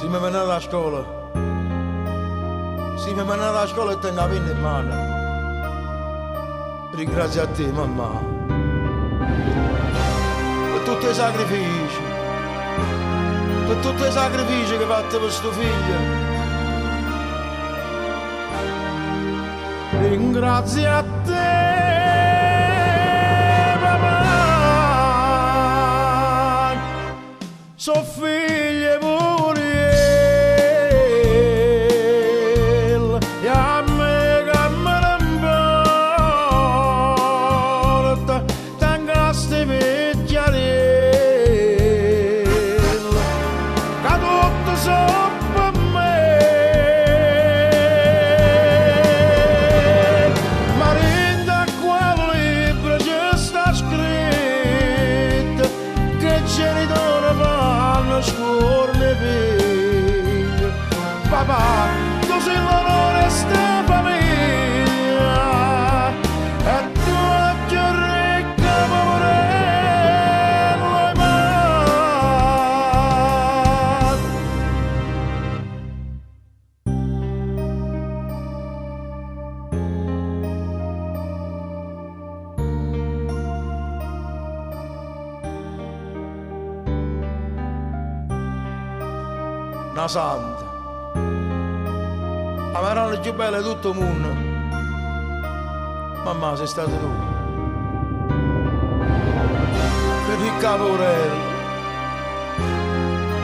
Si mi viene alla scuola, si mi viene alla scuola e tengo la penna in mano. Ringrazio a te, mamma, per tutti i sacrifici, per tutti i sacrifici che hai fatto per sto figlio. Ringrazio a te, papà, so figlie pure io, e a me che me ne importa, tangaste vecchiarella, che tutto so per me, ma renda quel libro ci sta scritto, che genitore fanno scorne figlio. Papà, tu sei l'onore sta famiglia, e tu è più ricca poverello e madre. Una santa, la marana più bella di tutto il mondo. Mamma, sei stata tu. Che ricca poverella.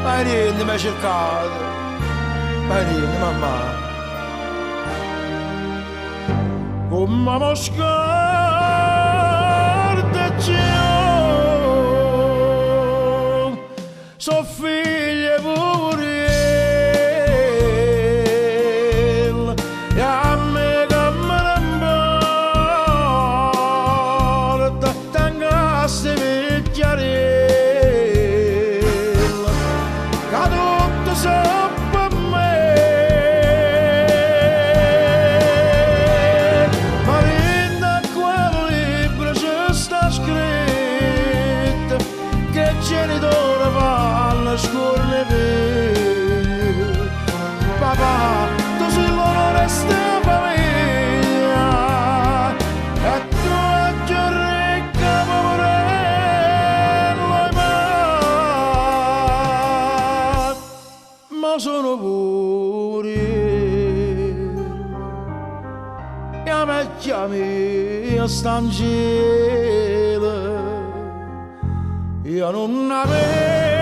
Vai niente, mi hai cercato. Vai niente, mamma. Come mi scordaci io, so figlie pure io, e a me che me ne importa, tangaste vecchiarella, che tutto so per me, ma vinta quel libro ci sta scritto, che genitore fanno scorne figlio. Papà, tu sei l'onore sta famiglia, e tu è più ricca poverello e madre. Ma sono pure io, e la vecchia mia sta in cielo, io non avevo